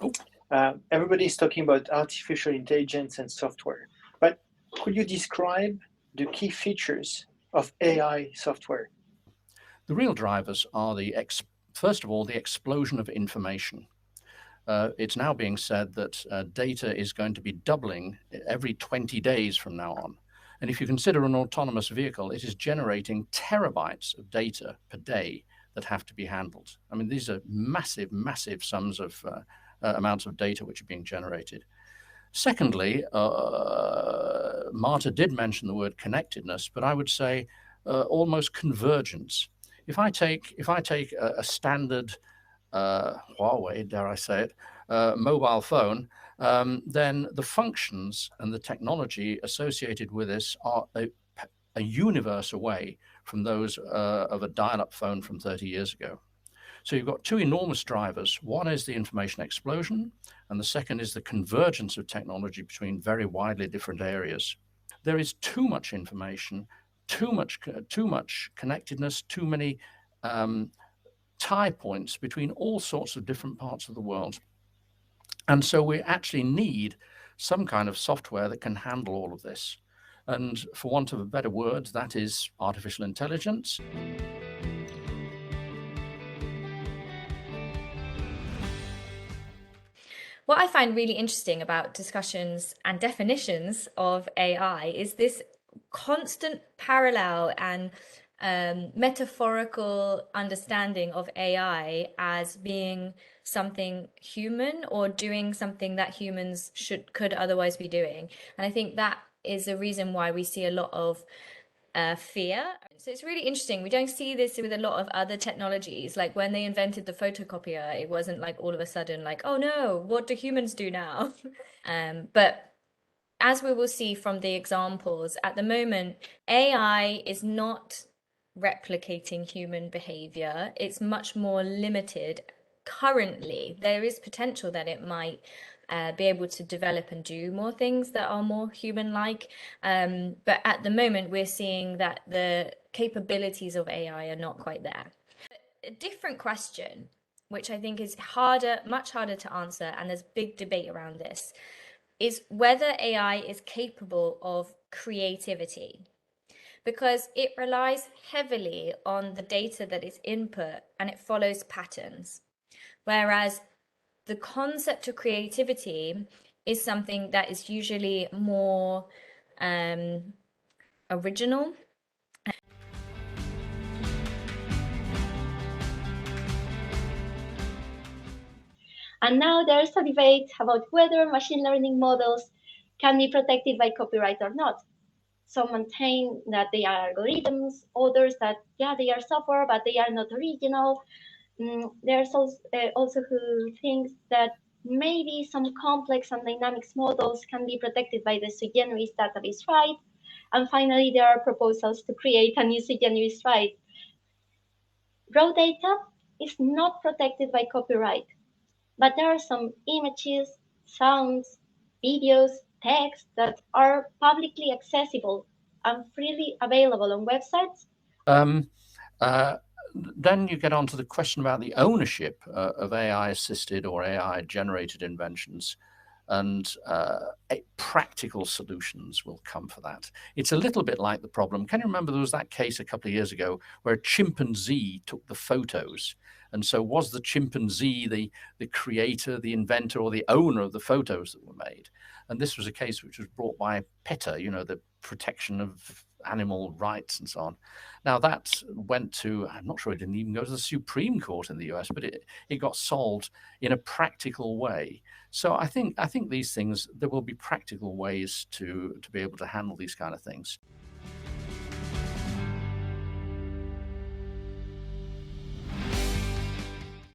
Oh, Everybody's talking about artificial intelligence and software, but could you describe the key features of AI software? the real drivers are first of all, the explosion of information. It's now being said that data is going to be doubling every 20 days from now on. And if you consider an autonomous vehicle, it is generating terabytes of data per day that have to be handled. I mean, these are massive, massive sums of amounts of data which are being generated. Secondly, Marta did mention the word connectedness, but I would say almost convergence. If I take a standard Huawei, dare I say it, mobile phone, then the functions and the technology associated with this are a universe away from those of a dial-up phone from 30 years ago. So you've got two enormous drivers. One is the information explosion, and the second is the convergence of technology between very widely different areas. There is too much information, too much connectedness, too many tie points between all sorts of different parts of the world. And so we actually need some kind of software that can handle all of this. And for want of a better word, that is artificial intelligence. What I find really interesting about discussions and definitions of AI is this constant parallel and metaphorical understanding of AI as being something human or doing something that humans could otherwise be doing. And I think that is the reason why we see a lot of fear. So it's really interesting. We don't see this with a lot of other technologies. Like when they invented the photocopier, it wasn't like all of a sudden like, oh no, what do humans do now? But as we will see from the examples, at the moment, AI is not replicating human behavior. It's much more limited currently. There is potential that it might be able to develop and do more things that are more human-like. But at the moment, we're seeing that the capabilities of AI are not quite there. A different question, which I think is much harder to answer, and there's big debate around this, is whether AI is capable of creativity, because it relies heavily on the data that is input and it follows patterns. Whereas the concept of creativity is something that is usually more original. And now there's a debate about whether machine learning models can be protected by copyright or not. Some maintain that they are algorithms, others that, yeah, they are software, but they are not original. There's also who thinks that maybe some complex and dynamics models can be protected by the sui generis database right. And finally, there are proposals to create a new sui generis right. Raw data is not protected by copyright, but there are some images, sounds, videos, text that are publicly accessible and freely available on websites. Then you get on to the question about the ownership of AI-assisted or AI-generated inventions, and practical solutions will come for that. It's a little bit like the problem. Can you remember there was that case a couple of years ago where a chimpanzee took the photos? And so was the chimpanzee the creator, the inventor, or the owner of the photos that were made? And this was a case which was brought by PETA, the protection of animal rights and so on. Now that went to, I'm not sure it didn't even go to the Supreme Court in the US, but it got solved in a practical way. So I think these things, there will be practical ways to be able to handle these kind of things.